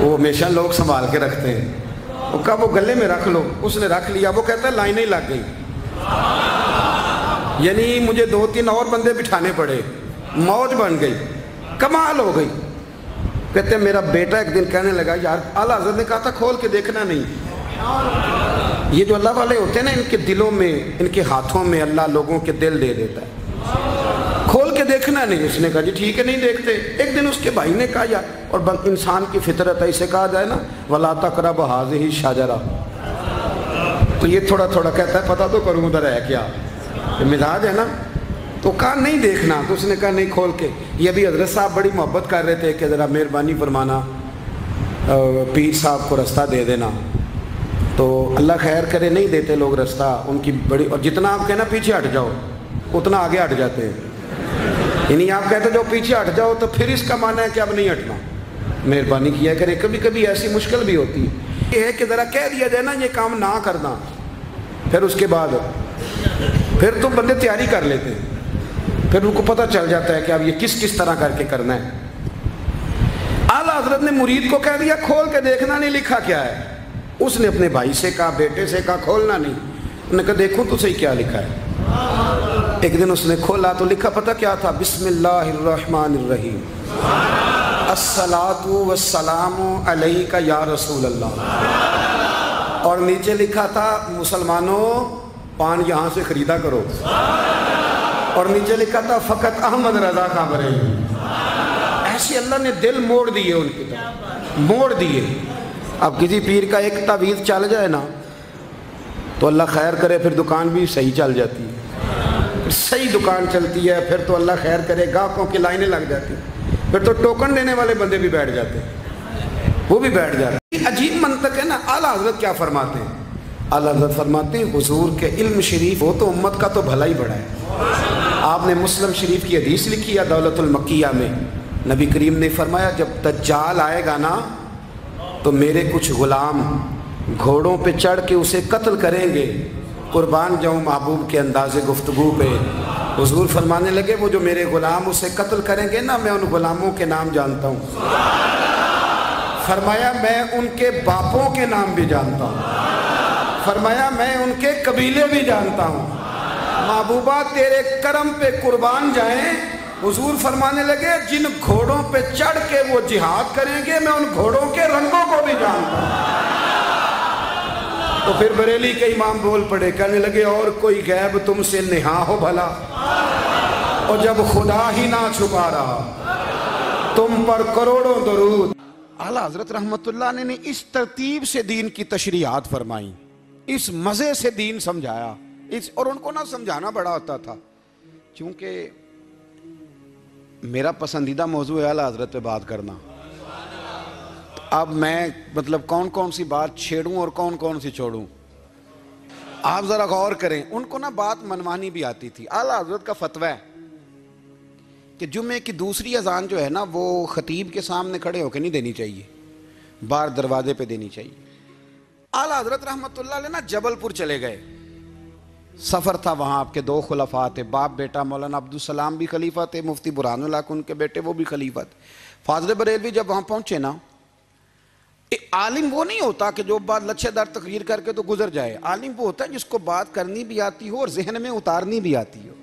وہ ہمیشہ لوگ سنبھال کے رکھتے ہیں. وہ کہا وہ گلے میں رکھ لو. اس نے رکھ لیا. وہ کہتا ہے لائنیں لگ گئی. یعنی مجھے 2-3 اور بندے بٹھانے پڑے. موج بن گئی. کمال ہو گئی. کہتے ہیں میرا بیٹا ایک دن کہنے لگا یار اعلیٰ حضرت نے کہا تھا کھول کے دیکھنا نہیں. یہ جو اللہ والے ہوتے ہیں نا، ان کے دلوں میں، ان کے ہاتھوں میں اللہ لوگوں کے دل دے دیتا ہے. کھول کے دیکھنا نہیں. اس نے کہا جی ٹھیک ہے نہیں دیکھتے. ایک دن اس کے بھائی نے کہا یار، اور انسان کی فطرت ہے، اسے کہا جائے نا وَلَا تَقْرَبُوا هَٰذِهِ الشَّجَرَةَ، تو یہ تھوڑا تھوڑا کہتا ہے پتہ تو کروں ادھر ہے کیا. مزاج ہے نا. تو کہا نہیں دیکھنا. تو اس نے کہا نہیں کھول کے. یہ بھی حضرت صاحب بڑی محبت کر رہے تھے کہ ذرا مہربانی فرمانا پیر صاحب کو رستہ دے دینا. تو اللہ خیر کرے نہیں دیتے لوگ رستہ. ان کی بڑی، اور جتنا آپ کہنا پیچھے ہٹ جاؤ اتنا آگے ہٹ جاتے ہیں. یعنی آپ کہتے جو پیچھے ہٹ جاؤ تو پھر اس کا معنی ہے کہ اب نہیں ہٹنا. مہربانی کیا کرے. کبھی کبھی ایسی مشکل بھی ہوتی ہے. یہ ہے کہ ذرا کہہ دیا جائے نا یہ کام نہ کرنا، پھر اس کے بعد پھر تو بندے تیاری کر لیتے ہیں. پھر ان کو پتہ چل جاتا ہے کہ اب یہ کس طرح کر کے کرنا ہے. اعلیٰ حضرت نے مرید کو کہہ دیا کھول کے دیکھنا نہیں لکھا کیا ہے. اس نے اپنے بھائی سے کہا، بیٹے سے کہا کھولنا نہیں. انہوں نے کہا دیکھو تو صحیح کیا لکھا ہے. ایک دن اس نے کھولا تو لکھا پتہ کیا تھا؟ بسم اللہ الرحمن الرحیم، الصلاۃ والسلام علیک یا رسول اللہ. اور نیچے لکھا تھا مسلمانوں پان یہاں سے خریدا کرو. اور نیچے لکھا تھا فقط احمد رضا کا برے. ایسے اللہ نے دل موڑ دیے ان کی طرف، موڑ دیے. اب کسی پیر کا ایک تعویذ چل جائے نا تو اللہ خیر کرے پھر دکان بھی صحیح چل جاتی ہے. صحیح دکان چلتی ہے پھر تو اللہ خیر کرے گاہکوں کی لائنیں لگ جاتی ہیں. پھر تو ٹوکن دینے والے بندے بھی بیٹھ جاتے ہیں، وہ بھی بیٹھ جاتے ہیں. عجیب منطق ہے نا. اعلیٰ حضرت کیا فرماتے ہیں؟ اعلیٰ حضرت فرماتے ہیں حضور کے علم شریف ہو تو امت کا تو بھلا ہی بڑا ہے. آپ نے مسلم شریف کی حدیث لکھی ہے دولت المکیہ میں. نبی کریم نے فرمایا جب دجال آئے گا نا تو میرے کچھ غلام گھوڑوں پہ چڑھ کے اسے قتل کریں گے. قربان جاؤں محبوب کے انداز گفتگو پہ. حضور فرمانے لگے وہ جو میرے غلام اسے قتل کریں گے نا میں ان غلاموں کے نام جانتا ہوں. فرمایا میں ان کے باپوں کے نام بھی جانتا ہوں. فرمایا میں ان کے قبیلے بھی جانتا ہوں. محبوبہ تیرے کرم پہ قربان جائیں. حضور فرمانے لگے جن گھوڑوں پہ چڑھ کے وہ جہاد کریں گے میں ان گھوڑوں کے رنگوں کو بھی جانتا ہوں. تو پھر بریلی کے امام بول پڑے، کہنے لگے اور کوئی غیب تم سے نہا ہو بھلا، اور جب خدا ہی نہ چھپا رہا تم پر کروڑوں درود. اعلیٰ حضرت رحمت اللہ نے اس ترتیب سے دین کی تشریحات فرمائی، اس مزے سے دین سمجھایا. اور ان کو نہ سمجھانا بڑا ہوتا تھا. چونکہ میرا پسندیدہ موضوع ہے اعلیٰ حضرت پہ بات کرنا. اب میں مطلب کون کون سی بات چھیڑوں اور کون کون سی چھوڑوں. آپ ذرا غور کریں. ان کو نا بات منوانی بھی آتی تھی. اعلیٰ حضرت کا فتویٰ ہے کہ جمعے کی دوسری اذان جو ہے نا وہ خطیب کے سامنے کھڑے ہو کے نہیں دینی چاہیے، باہر دروازے پہ دینی چاہیے. اعلیٰ حضرت رحمت اللہ علیہ نا جبل پور چلے گئے. سفر تھا وہاں. آپ کے 2 خلفاء تھے، باپ بیٹا. مولانا عبدالسلام بھی خلیفہ تھے، مفتی برہان اللہ ان کے بیٹے وہ بھی خلیفہ تھے. فاضل بریلوی جب وہاں پہنچے نا، عالم وہ نہیں ہوتا کہ جو بات لچھے دار تقریر کر کے تو گزر جائے. عالم وہ ہوتا ہے جس کو بات کرنی بھی آتی ہو اور ذہن میں اتارنی بھی آتی ہو.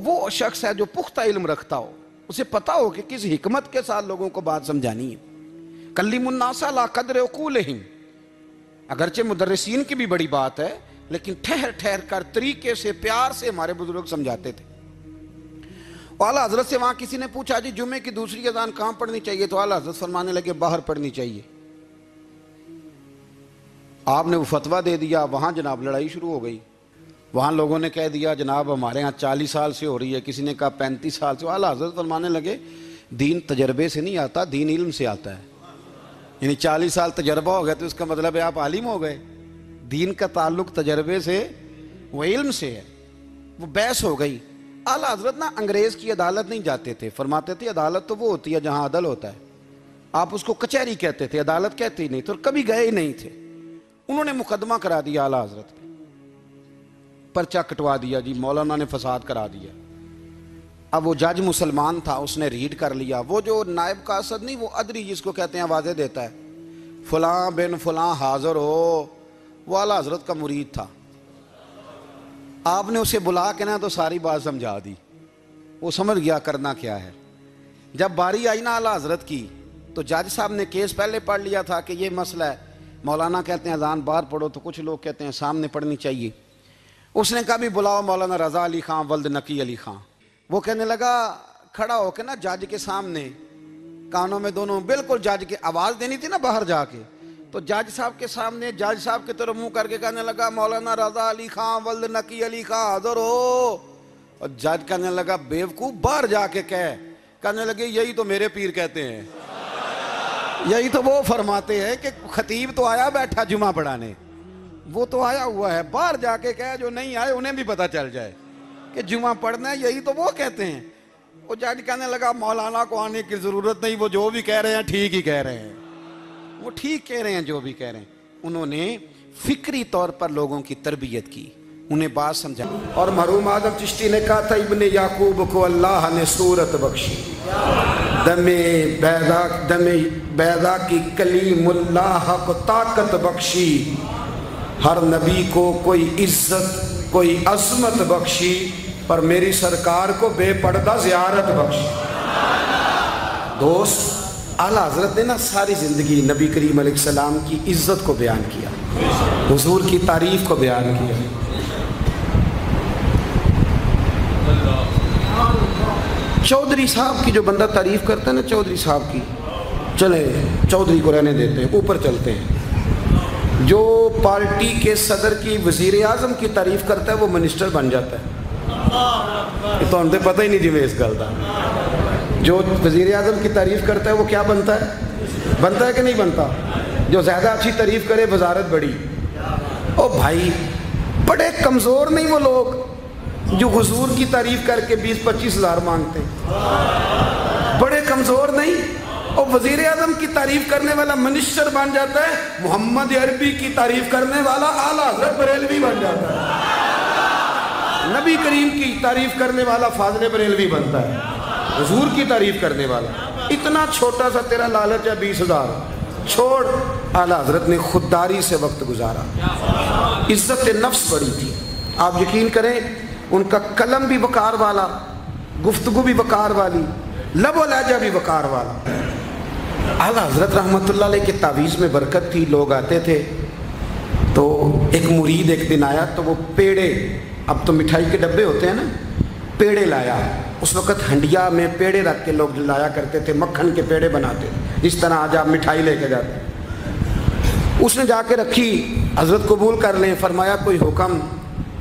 وہ شخص ہے جو پختہ علم رکھتا ہو، اسے پتا ہو کہ کس حکمت کے ساتھ لوگوں کو بات سمجھانی ہے. کلم الناس علی قدر عقولہم. اگرچہ مدرسین کی بھی بڑی بات ہے لیکن ٹھہر ٹھہر کر طریقے سے پیار سے ہمارے بزرگ سمجھاتے تھے. اعلیٰ حضرت سے وہاں کسی نے پوچھا جی جمعے کی دوسری اذان کہاں پڑھنی چاہیے؟ تو اعلیٰ حضرت فرمانے لگے باہر پڑھنی چاہیے. آپ نے وہ فتویٰ دے دیا. وہاں جناب لڑائی شروع ہو گئی. وہاں لوگوں نے کہہ دیا جناب ہمارے ہاں 40 سال سے ہو رہی ہے، کسی نے کہا 35 سال سے. اعلیٰ حضرت فرمانے لگے دین تجربے سے نہیں آتا، دین علم سے آتا ہے. یعنی 40 سال تجربہ ہو گیا تو اس کا مطلب ہے آپ عالم ہو گئے. دین کا تعلق تجربے سے، وہ علم سے ہے. وہ بحث ہو گئی. اعلیٰ حضرت نا انگریز کی عدالت نہیں جاتے تھے. فرماتے تھے عدالت تو وہ ہوتی ہے جہاں عدل ہوتا ہے. آپ اس کو کچہری کہتے تھے، عدالت کہتے ہی نہیں تھے، اور کبھی گئے ہی نہیں تھے. انہوں نے مقدمہ کرا دیا اعلیٰ حضرت پہ، پرچہ کٹوا دیا جی مولانا نے فساد کرا دیا. اب وہ جج مسلمان تھا، اس نے ریڈ کر لیا، وہ جو نائب قاصد نہیں، وہ ادری جس کو کہتے ہیں آوازیں دیتا ہے، فلاں بن فلاں حاضر ہو، وہ اعلیٰ حضرت کا مرید تھا. آپ نے اسے بلا کے نا تو ساری بات سمجھا دی، وہ سمجھ گیا کرنا کیا ہے. جب باری آئی نا اعلیٰ حضرت کی تو جج صاحب نے کیس پہلے پڑھ لیا تھا کہ یہ مسئلہ ہے. مولانا کہتے ہیں اذان باہر پڑھو، تو کچھ لوگ کہتے ہیں سامنے پڑھنی چاہیے. اس نے کہا بھی بلاؤ مولانا رضا علی خان ولد نقی علی خان. وہ کہنے لگا کھڑا ہو کے نا جج کے سامنے، کانوں میں دونوں بالکل جج کے آواز دینی تھی نا باہر جا کے، تو جج صاحب کے سامنے جج صاحب کی طرف منہ کر کے کہنے لگا مولانا رضا علی خان ولد نقی علی خان حاضر ہو. اور جج کہنے لگا بیوقوف باہر جا کے کہنے لگے یہی تو میرے پیر کہتے ہیں، یہی تو وہ فرماتے ہیں کہ خطیب تو آیا بیٹھا جمعہ پڑھانے، وہ تو آیا ہوا ہے، باہر جا کے کہے جو نہیں آئے انہیں بھی پتہ چل جائے کہ جمعہ پڑھنا ہے، یہی تو وہ کہتے ہیں. وہ جج کہنے لگا مولانا کو آنے کی ضرورت نہیں، وہ جو بھی کہہ رہے ہیں ٹھیک ہی کہہ رہے ہیں، وہ ٹھیک کہہ رہے ہیں جو بھی کہہ رہے ہیں. انہوں نے فکری طور پر لوگوں کی تربیت کی، انہیں بات سمجھا. اور مرحوم آدم چشتی نے کہا تھا ابن یعقوب کو اللہ نے صورت بخشی، دم بیضا کی کلیم اللہ کو طاقت بخشی، ہر نبی کو کوئی عزت کوئی عظمت بخشی، پر میری سرکار کو بے پردہ زیارت بخشی. دوست اعلیٰ حضرت نے نا ساری زندگی نبی کریم علیہ السلام کی عزت کو بیان کیا، حضور کی تعریف کو بیان کیا. چودھری صاحب کی جو بندہ تعریف کرتا ہے نا چودھری صاحب کی، چلے چودھری کو رہنے دیتے ہیں، اوپر چلتے ہیں. جو پارٹی کے صدر کی وزیر اعظم کی تعریف کرتا ہے وہ منسٹر بن جاتا ہے. یہ تو ہم سے پتہ ہی نہیں جی میں اس گل کا. جو وزیر اعظم کی تعریف کرتا ہے وہ کیا بنتا ہے کہ نہیں بنتا؟ جو زیادہ اچھی تعریف کرے وزارت بڑی. او بھائی بڑے کمزور نہیں وہ لوگ جو حضور کی تعریف کر کے 20-25 ہزار مانگتے ہیں، بڑے کمزور نہیں. اور وزیر اعظم کی تعریف کرنے والا منسٹر بن جاتا ہے، محمد عربی کی تعریف کرنے والا اعلیٰ حضرت بریلوی بن جاتا ہے، نبی کریم کی تعریف کرنے والا فاضل بریلوی بنتا ہے، حضور کی تعریف کرنے والا. اتنا چھوٹا سا تیرا لالچ ہے 20,000 چھوڑ. اعلیٰ حضرت نے خودداری سے وقت گزارا، عزت نفس بڑی تھی. آپ یقین کریں ان کا قلم بھی وقار والا، گفتگو بھی وقار والی، لب و لہجہ بھی وقار والا. اعلیٰ حضرت رحمۃ اللہ علیہ کے تعویذ میں برکت تھی. لوگ آتے تھے تو ایک مرید ایک دن آیا تو وہ پیڑے، اب تو مٹھائی کے ڈبے ہوتے ہیں نا، پیڑے لایا. اس وقت ہنڈیا میں پیڑے رکھ کے لوگ لایا کرتے تھے، مکھن کے پیڑے بناتے تھے، جس طرح آج آپ مٹھائی لے کے جاتے. اس نے جا کے رکھی، حضرت قبول کر لیں. فرمایا کوئی حکم؟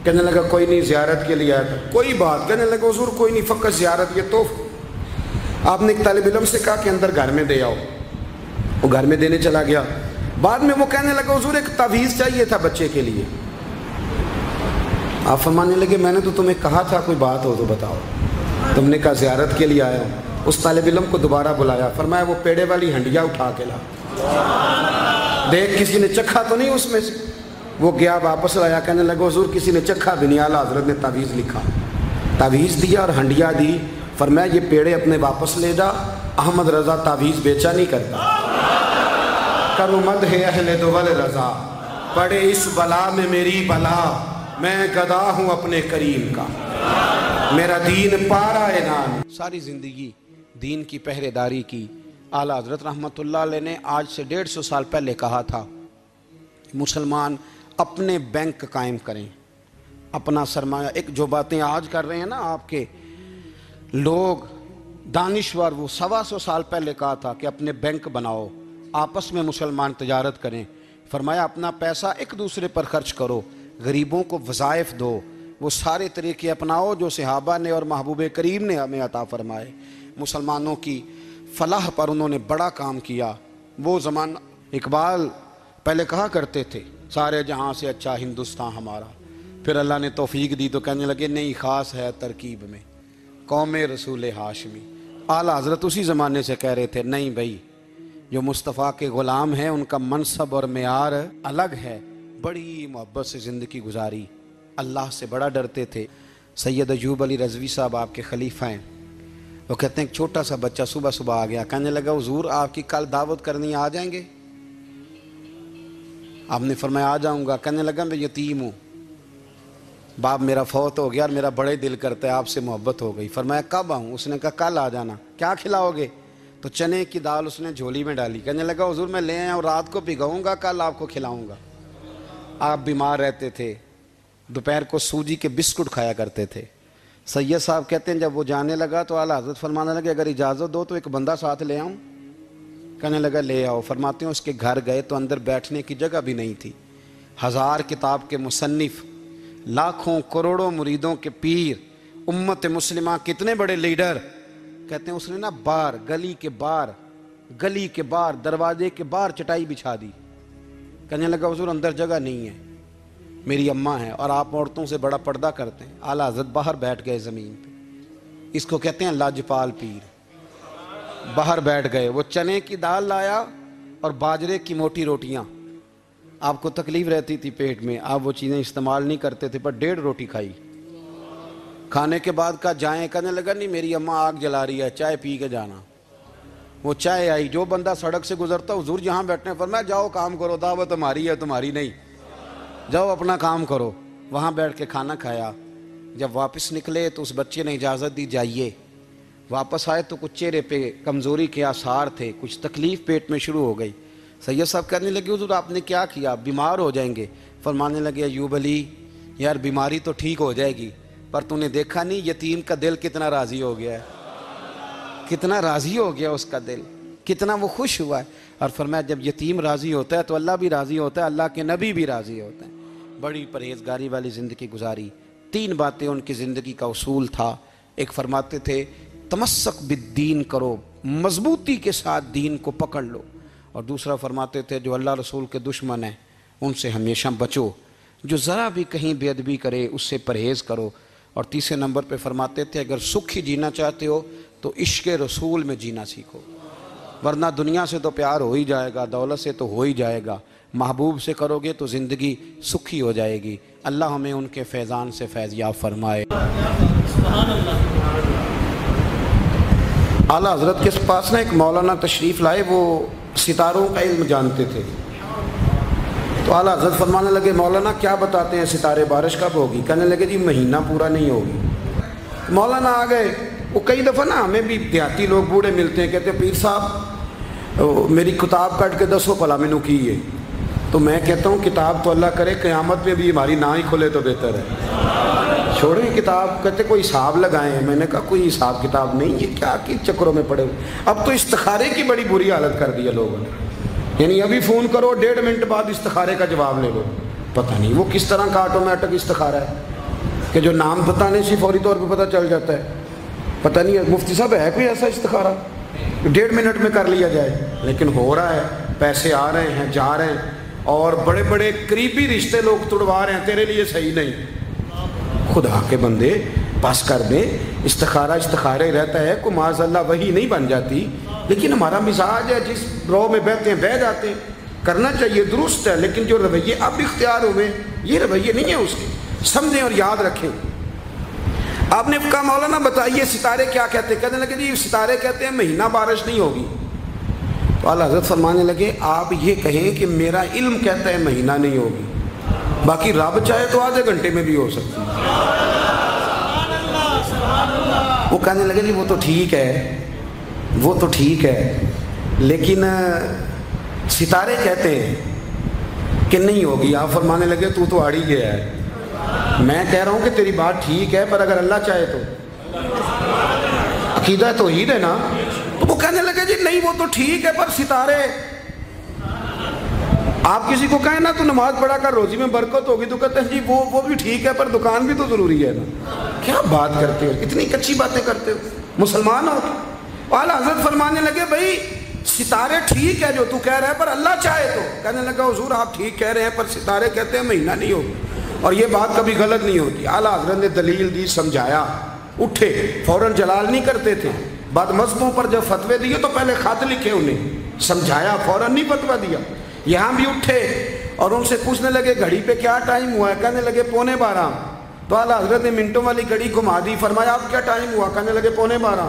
کہنے لگا کوئی نہیں، زیارت کے لیے آیا تھا. کوئی بات؟ کہنے لگا حضور کوئی نہیں، فقط زیارت. یہ تو آپ نے ایک طالب علم سے کہا کہ اندر گھر میں دے آؤ، وہ گھر میں دینے چلا گیا. بعد میں وہ کہنے لگا حضور ایک تعویذ چاہیے تھا بچے کے لیے. آپ فرمانے لگے میں نے تو تمہیں کہا تھا کوئی بات ہو تو بتاؤ. تم نے کہا زیارت کے لیے آیا ہوں. اس طالب علم کو دوبارہ بلایا، فرمایا وہ پیڑے والی ہنڈیا اٹھا کے لا، دیکھ کسی نے چکھا تو نہیں اس میں سے. وہ گیا واپس لایا، کہنے لگا حضور کسی نے چکھا بھی نہیں. اعلیٰ حضرت نے تعویذ لکھا، تعویذ دیا اور ہنڈیا دی. فرمایا یہ پیڑے اپنے واپس لے جا، احمد رضا تعویذ بیچا نہیں کرتا. کرو مد ہے اہل دول رضا، پڑے اس بلا میں میری بلا، میں گدا ہوں اپنے کریم کا، میرا دین پارا نام. ساری زندگی دین کی پہرے داری کی. اعلیٰ حضرت رحمۃ اللہ علیہ نے آج سے 150 سال پہلے کہا تھا مسلمان اپنے بینک قائم کریں، اپنا سرمایہ. ایک جو باتیں آج کر رہے ہیں نا آپ کے لوگ دانشور، وہ 125 سال پہلے کہا تھا کہ اپنے بینک بناؤ، آپس میں مسلمان تجارت کریں. فرمایا اپنا پیسہ ایک دوسرے پر خرچ کرو، غریبوں کو وظائف دو، وہ سارے طریقے اپناؤ جو صحابہ نے اور محبوب کریم نے ہمیں عطا فرمائے. مسلمانوں کی فلاح پر انہوں نے بڑا کام کیا. وہ زمانہ اقبال پہلے کہا کرتے تھے سارے جہاں سے اچھا ہندوستان ہمارا، پھر اللہ نے توفیق دی تو کہنے لگے نہیں، خاص ہے ترکیب میں قوم رسول ہاشمی. اعلیٰ حضرت اسی زمانے سے کہہ رہے تھے نہیں بھائی، جو مصطفیٰ کے غلام ہیں ان کا منصب اور معیار الگ ہے. بڑی محبت سے زندگی گزاری، اللہ سے بڑا ڈرتے تھے. سید ایوب علی رضوی صاحب آپ کے خلیفہ ہیں، وہ کہتے ہیں ایک چھوٹا سا بچہ صبح صبح آ گیا, کہنے لگا حضور آپ کی کل دعوت کرنی آ جائیں گے؟ آپ نے فرمایا آ جاؤں گا. کہنے لگا میں یتیم ہوں, باپ میرا فوت ہو گیا اور میرا بڑے دل کرتا ہے آپ سے محبت ہو گئی. فرمایا کب آؤں؟ اس نے کہا کل آ جانا. کیا کھلاؤ گے؟ تو چنے کی دال اس نے جھولی میں ڈالی. کہنے لگا حضور میں لے آیا ہوں, رات کو بھگاؤں گا, کل آپ کو کھلاؤں گا. آپ بیمار رہتے تھے, دوپہر کو سوجی کے بسکٹ کھایا کرتے تھے. سید صاحب کہتے ہیں جب وہ جانے لگا تو اعلیٰ حضرت فرمانے لگے اگر اجازت دو تو ایک بندہ ساتھ لے آؤں. کہنے لگا لے آؤ. فرماتے ہیں اس کے گھر گئے تو اندر بیٹھنے کی جگہ بھی نہیں تھی. 1000 کتاب کے مصنف, لاکھوں کروڑوں مریدوں کے پیر, امت مسلمہ کتنے بڑے لیڈر. کہتے ہیں اس نے نا باہر گلی کے باہر دروازے کے باہر چٹائی بچھا دی. کہنے لگا حضور اندر جگہ نہیں ہے, میری اماں ہے اور آپ عورتوں سے بڑا پردہ کرتے ہیں. اعلیٰ حضرت باہر بیٹھ گئے زمین پہ. اس کو کہتے ہیں لاجپال پیر. باہر بیٹھ گئے. وہ چنے کی دال لایا اور باجرے کی موٹی روٹیاں. آپ کو تکلیف رہتی تھی پیٹ میں, آپ وہ چیزیں استعمال نہیں کرتے تھے, پر 1.5 روٹی کھائی. کھانے کے بعد کہا جائیں. کہنے لگا نہیں میری اماں آگ جلا رہی ہے, چائے پی کے جانا. وہ چائے آئی. جو بندہ سڑک سے گزرتا حضور جہاں بیٹھنے, فرمایا جاؤ کام کرو, دعوت ہماری ہے تمہاری نہیں, جاؤ اپنا کام کرو. وہاں بیٹھ کے کھانا کھایا. جب واپس نکلے تو اس بچے نے اجازت دی جائیے. واپس آئے تو کچھ چہرے پہ کمزوری کے آثار تھے, کچھ تکلیف پیٹ میں شروع ہو گئی. سید صاحب کہنے لگے حضور آپ نے کیا کیا, بیمار ہو جائیں گے. فرمانے لگے ایوب علی یار بیماری تو ٹھیک ہو جائے گی, پر تو نے دیکھا نہیں یتیم کا دل کتنا راضی ہو گیا ہے, کتنا راضی ہو گیا اس کا دل, کتنا وہ خوش ہوا ہے. اور فرمایا جب یتیم راضی ہوتا ہے تو اللہ بھی راضی ہوتا ہے, اللہ کے نبی بھی راضی ہوتے ہیں. بڑی پرہیزگاری والی زندگی گزاری. 3 باتیں ان کی زندگی کا اصول تھا. ایک فرماتے تھے تمسک بالدین کرو, مضبوطی کے ساتھ دین کو پکڑ لو. اور دوسرا فرماتے تھے جو اللہ رسول کے دشمن ہیں ان سے ہمیشہ بچو, جو ذرا بھی کہیں بے ادبی کرے اس سے پرہیز کرو. اور تیسرے نمبر پہ فرماتے تھے اگر سکھ ہی جینا چاہتے ہو تو عشق رسول میں جینا سیکھو, ورنہ دنیا سے تو پیار ہو ہی جائے گا, دولت سے تو ہو ہی جائے گا, محبوب سے کرو گے تو زندگی سکھی ہو جائے گی. اللہ ہمیں ان کے فیضان سے فیض یاب فرمائے. اعلیٰ حضرت کے پاس نا ایک مولانا تشریف لائے, وہ ستاروں کا علم جانتے تھے. تو اعلیٰ حضرت فرمانے لگے مولانا کیا بتاتے ہیں ستارے, بارش کب ہوگی؟ کہنے لگے جی مہینہ پورا نہیں ہوگی. مولانا آ گئے. وہ کئی دفعہ نا ہمیں بھی دیہاتی لوگ بوڑھے ملتے ہیں, کہتے ہیں پیر صاحب میری کتاب کٹ کے 10 پلا مینو کی ہے. تو میں کہتا ہوں کتاب تو اللہ کرے قیامت میں بھی ہماری نہ ہی کھلے تو بہتر ہے, چھوڑیں کتاب. کہتے کوئی حساب لگائیں. میں نے کہا کوئی حساب کتاب نہیں, یہ کیا کی چکروں میں پڑے ہوئے. اب تو استخارے کی بڑی بری حالت کر دی ہے لوگوں نے, یعنی ابھی فون کرو 1.5 منٹ بعد استخارے کا جواب لے لو. پتہ نہیں وہ کس طرح کا آٹومیٹک استخارہ ہے کہ جو نام بتانے سے فوری طور پہ پتہ چل جاتا ہے. پتہ نہیں مفتی صاحب ہے کوئی ایسا استخارہ 1.5 منٹ میں کر لیا جائے, لیکن ہو رہا ہے. پیسے آ رہے ہیں, جا رہے ہیں, اور بڑے بڑے قریبی رشتے لوگ تڑوا رہے ہیں, تیرے لیے صحیح نہیں. خدا کے بندے پاس کر دیں. استخارے رہتا ہے, کوئی معاذ اللہ وہی نہیں بن جاتی, لیکن ہمارا مزاج ہے جس رو میں بہتے ہیں بہہ جاتے ہیں. کرنا چاہیے درست ہے, لیکن جو رویے اب اختیار ہوئے یہ رویے نہیں ہیں اس کے, سمجھیں اور یاد رکھیں. آپ نے کہا مولانا بتائیے ستارے کیا کہتے ہیں؟ کہنے لگے جی ستارے کہتے ہیں مہینہ بارش نہیں ہوگی. تو اعلیٰ حضرت فرمانے لگے آپ یہ کہیں کہ میرا علم کہتا ہے مہینہ نہیں ہوگی, باقی رب چاہے تو آدھے گھنٹے میں بھی ہو سکتی ہے. وہ کہنے لگے جی وہ تو ٹھیک ہے, لیکن ستارے کہتے ہیں کہ نہیں ہوگی. آپ فرمانے لگے تو آڑ ہی گیا ہے. میں کہہ رہا ہوں کہ تیری بات ٹھیک ہے, پر اگر اللہ چاہے تو, عقیدہ توحید ہے نا. تو وہ کہنے لگے جی نہیں وہ تو ٹھیک ہے, پر ستارے. آپ کسی کو کہیں نا تو نماز پڑھا کر روزی میں برکت ہوگی, تو کہتے ہیں جی وہ بھی ٹھیک ہے, پر دکان بھی تو ضروری ہے نا. کیا بات کرتے ہو, اتنی کچی باتیں کرتے ہو, مسلمان ہو. اعلیٰ حضرت فرمانے لگے بھائی ستارے ٹھیک ہے جو تو کہہ رہا ہے, پر اللہ چاہے تو. کہنے لگا حضور آپ ٹھیک کہہ رہے ہیں, پر ستارے کہتے ہیں مہینہ نہیں ہوگا, اور یہ بات کبھی غلط نہیں ہوتی. اعلیٰ حضرت نے دلیل دی, سمجھایا, اٹھے, فوراً جلال نہیں کرتے تھے. بعد مذہبوں پر جب فتوے دیے تو پہلے خط لکھے, انہیں سمجھایا, فوراً نہیں فتویٰ دیا. یہاں بھی اٹھے اور ان سے پوچھنے لگے گھڑی پہ کیا ٹائم ہوا ہے؟ کہنے لگے 11:15. تو اعلیٰ حضرت نے منٹوں والی گھڑی گھما دی. فرمایا اب کیا ٹائم ہوا؟ کہنے لگے 11:15.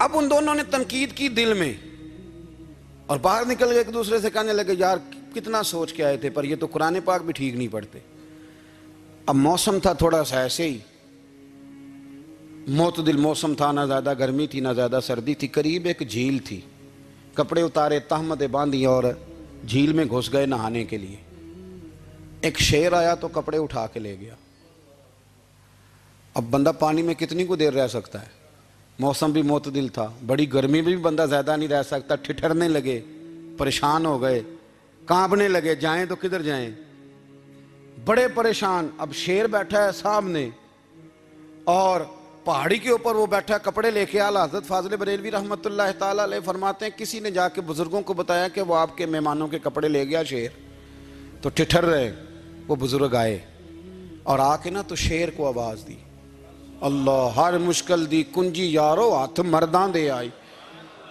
اب ان دونوں نے تنقید کی دل میں اور باہر نکل گئے، ایک دوسرے سے کہنے لگے یار کتنا سوچ کے آئے تھے، پر یہ تو قرآن پاک بھی ٹھیک نہیں پڑھتے۔ اب موسم تھا تھوڑا سا ایسے ہی معتدل موسم تھا، نہ زیادہ گرمی تھی نہ زیادہ سردی تھی، قریب ایک جھیل تھی، کپڑے اتارے، تہمتیں باندھی اور جھیل میں گھس گئے نہانے کے لیے۔ ایک شیر آیا تو کپڑے اٹھا کے لے گیا۔ اب بندہ پانی میں کتنی کو دیر رہ سکتا ہے، موسم بھی معتدل تھا، بڑی گرمی میں بھی بندہ زیادہ نہیں رہ سکتا، ٹھٹھرنے لگے، پریشان ہو گئے، کانپنے لگے، جائیں تو کدھر جائیں، بڑے پریشان۔ اب شیر بیٹھا ہے سامنے اور پہاڑی کے اوپر وہ بیٹھا، کپڑے لے کے آل حضرت فاضل بریلوی رحمۃ اللہ تعالیٰ علیہ فرماتے ہیں کسی نے جا کے بزرگوں کو بتایا کہ وہ آپ کے مہمانوں کے کپڑے لے گیا شیر، تو ٹھٹھر رہے، وہ بزرگ آئے اور آ کے نا تو شیر کو آواز دی، اللہ ہر مشکل دی کنجی یارو ہاتھ مرداں دے آئی۔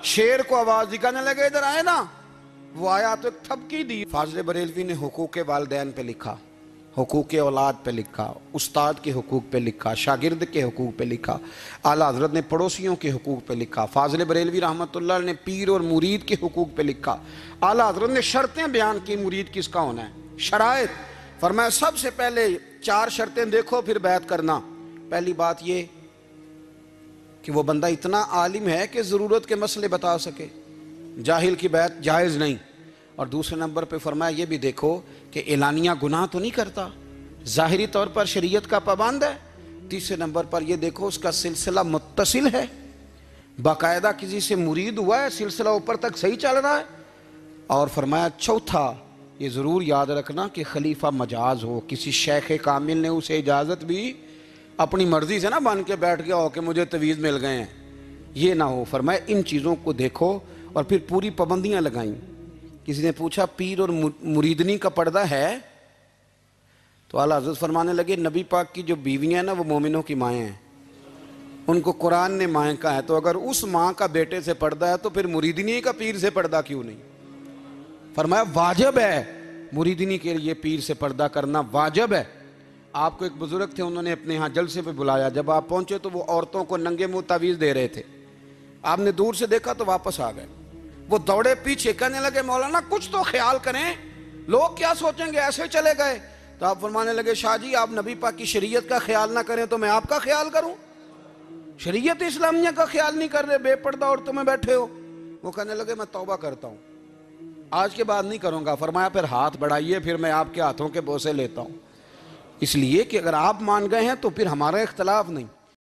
شیر کو آواز دی، کہنے لگے ادھر آئے نا، وہ آیا تو ایک تھپکی دی۔ فاضل بریلوی نے حقوق والدین پہ لکھا، حقوق اولاد پہ لکھا، استاد کے حقوق پہ لکھا، شاگرد کے حقوق پہ لکھا، اعلیٰ حضرت نے پڑوسیوں کے حقوق پہ لکھا، فاضل بریلوی رحمۃ اللہ نے پیر اور مرید کے حقوق پہ لکھا، اعلیٰ حضرت نے شرطیں بیان کی مرید کس کا ہونا ہے، شرائط، فرمایا سب سے پہلے 4 شرطیں دیکھو پھر بیعت کرنا۔ پہلی بات یہ کہ وہ بندہ اتنا عالم ہے کہ ضرورت کے مسئلے بتا سکے، جاہل کی بیعت جائز نہیں۔ اور دوسرے نمبر پہ فرمایا یہ بھی دیکھو کہ اعلانیہ گناہ تو نہیں کرتا، ظاہری طور پر شریعت کا پابند ہے۔ تیسرے نمبر پر یہ دیکھو اس کا سلسلہ متصل ہے، باقاعدہ کسی سے مرید ہوا ہے، سلسلہ اوپر تک صحیح چل رہا ہے۔ اور فرمایا چوتھا یہ ضرور یاد رکھنا کہ خلیفہ مجاز ہو، کسی شیخ کامل نے اسے اجازت بھی اپنی مرضی سے نہ بن کے بیٹھ گیا ہو کہ مجھے تویز مل گئے ہیں، یہ نہ ہو۔ فرمایا ان چیزوں کو دیکھو اور پھر پوری پابندیاں لگائیں۔ کسی نے پوچھا پیر اور مریدنی کا پردہ ہے؟ تو اعلیٰ حضرت فرمانے لگے نبی پاک کی جو بیویاں ہیں نا وہ مومنوں کی مائیں ہیں، ان کو قرآن نے مائیں کہا ہے، تو اگر اس ماں کا بیٹے سے پردہ ہے تو پھر مریدنی کا پیر سے پردہ کیوں نہیں؟ فرمایا واجب ہے مریدنی کے لیے پیر سے پردہ کرنا، واجب ہے۔ آپ کو ایک بزرگ تھے، انہوں نے اپنے ہاں جلسے پہ بلایا، جب آپ پہنچے تو وہ عورتوں کو ننگے منہ تعویذ دے رہے تھے، آپ نے دور سے دیکھا تو واپس آ گئے۔ وہ دوڑے پیچھے، کہنے لگے مولانا کچھ تو خیال کریں، لوگ کیا سوچیں گے، ایسے چلے گئے۔ تو آپ فرمانے لگے شاہ جی آپ نبی پاک کی شریعت کا خیال نہ کریں تو میں آپ کا خیال کروں؟ شریعت اسلامیہ کا خیال نہیں کر رہے، بے پردہ عورتوں میں بیٹھے ہو۔ وہ کہنے لگے میں توبہ کرتا ہوں، آج کے بعد نہیں کروں گا۔ فرمایا پھر ہاتھ بڑھائیے، پھر میں آپ کے ہاتھوں کے بوسے لیتا ہوں، اس لیے کہ اگر آپ مان گئے ہیں تو پھر ہمارا اختلاف نہیں۔